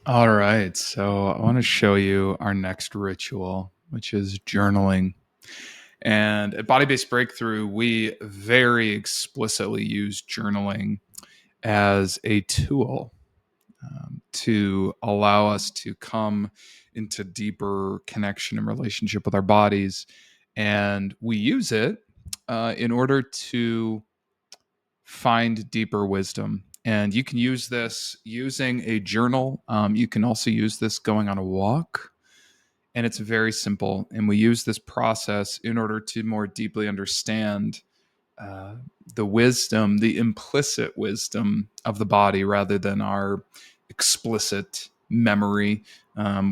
All right. So I want to show you our next ritual, which is journaling. And at Body Based Breakthrough, we very explicitly use journaling as a tool to allow us to come into deeper connection and relationship with our bodies. And we use it in order to find deeper wisdom. And you can use this using a journal. You can also use this going on a walk. And it's very simple. And we use this process in order to more deeply understand uh, the wisdom, the implicit wisdom of the body rather than our explicit memory.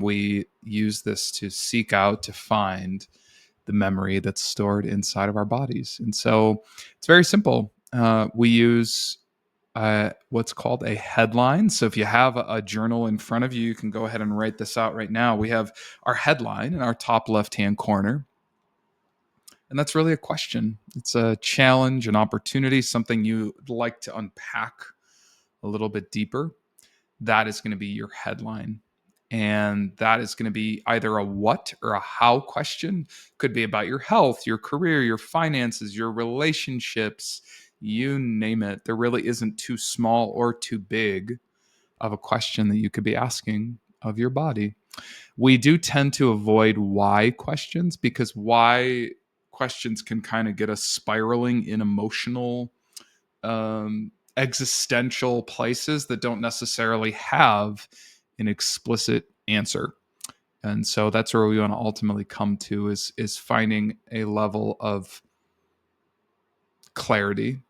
We use this to seek out, to find the memory that's stored inside of our bodies. And so it's very simple. We use what's called a headline. So if you have a journal in front of you, you can go ahead and write this out right now. We have our headline in our top left hand corner. And that's really a question. It's a challenge, an opportunity, something you'd like to unpack a little bit deeper. That is going to be your headline. And that is going to be either a what or a how question. Could be about your health, your career, your finances, your relationships, you name it. There really isn't too small or too big of a question that you could be asking of your body. We do tend to avoid why questions because why questions can kind of get us spiraling in emotional, existential places that don't necessarily have an explicit answer. And so that's where we want to ultimately come to is finding a level of clarity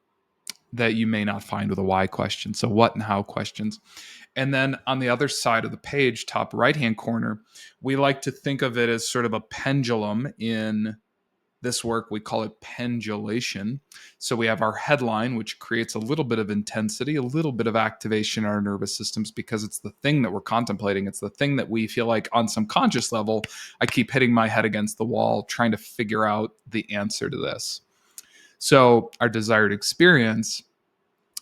that you may not find with a why question. So what and how questions. And then on the other side of the page, top right hand corner, we like to think of it as sort of a pendulum. In this work, we call it pendulation. So we have our headline, which creates a little bit of intensity, a little bit of activation in our nervous systems because it's the thing that we're contemplating. It's the thing that we feel like on some conscious level, I keep hitting my head against the wall trying to figure out the answer to this. So our desired experience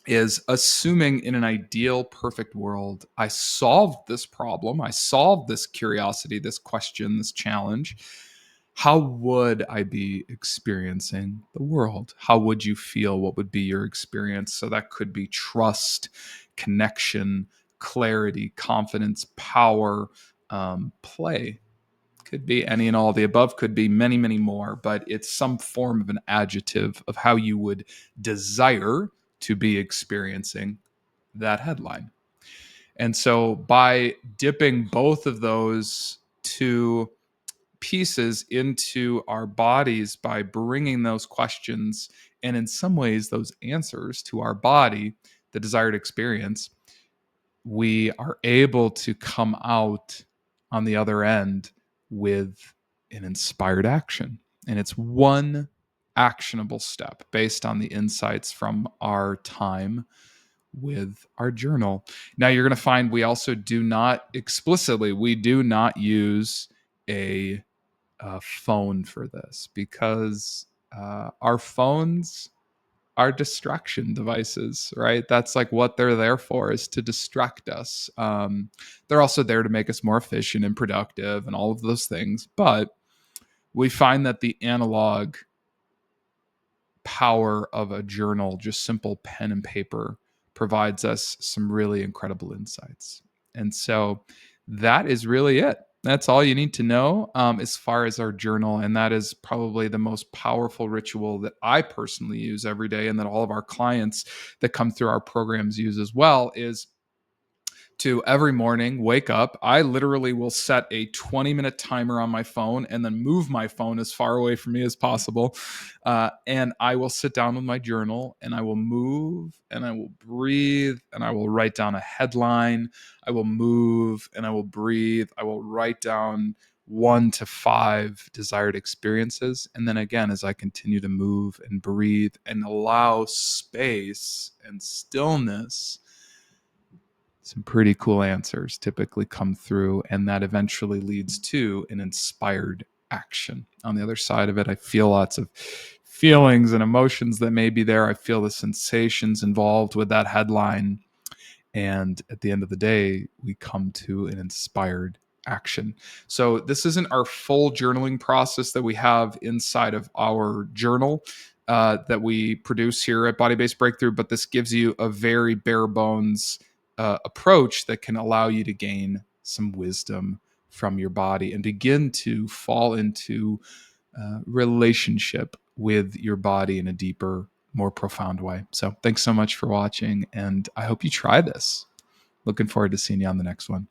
is assuming in an ideal perfect world, I solved this problem, I solved this curiosity, this question, this challenge. How would I be experiencing the world? How would you feel? What would be your experience? So that could be trust, connection, clarity, confidence, power, play. Could be any and all of the above, could be many, many more, but it's some form of an adjective of how you would desire to be experiencing that headline. And so by dipping both of those two pieces into our bodies, by bringing those questions and in some ways those answers to our body, the desired experience, we are able to come out on the other end with an inspired action. And it's one actionable step based on the insights from our time with our journal. Now you're going to find we also do not explicitly, we do not use a phone for this because our phones are distraction devices, right? That's like what they're there for, is to distract us. They're also there to make us more efficient and productive and all of those things. But we find that the analog power of a journal, just simple pen and paper, provides us some really incredible insights. And so that is really it. That's all you need to know as far as our journal. And that is probably the most powerful ritual that I personally use every day and that all of our clients that come through our programs use as well, is to every morning wake up. I literally will set a 20-minute timer on my phone and then move my phone as far away from me as possible. And I will sit down with my journal and I will move and I will breathe and I will write down a headline. I will move and I will breathe. I will write down 1 to 5 desired experiences. And then again, as I continue to move and breathe and allow space and stillness, some pretty cool answers typically come through, and that eventually leads to an inspired action. On the other side of it, I feel lots of feelings and emotions that may be there. I feel the sensations involved with that headline, And at the end of the day, we come to an inspired action. So, this isn't our full journaling process that we have inside of our journal that we produce here at Body Based Breakthrough, but this gives you a very bare bones approach that can allow you to gain some wisdom from your body and begin to fall into relationship with your body in a deeper, more profound way. So, thanks so much for watching, and I hope you try this. Looking forward to seeing you on the next one.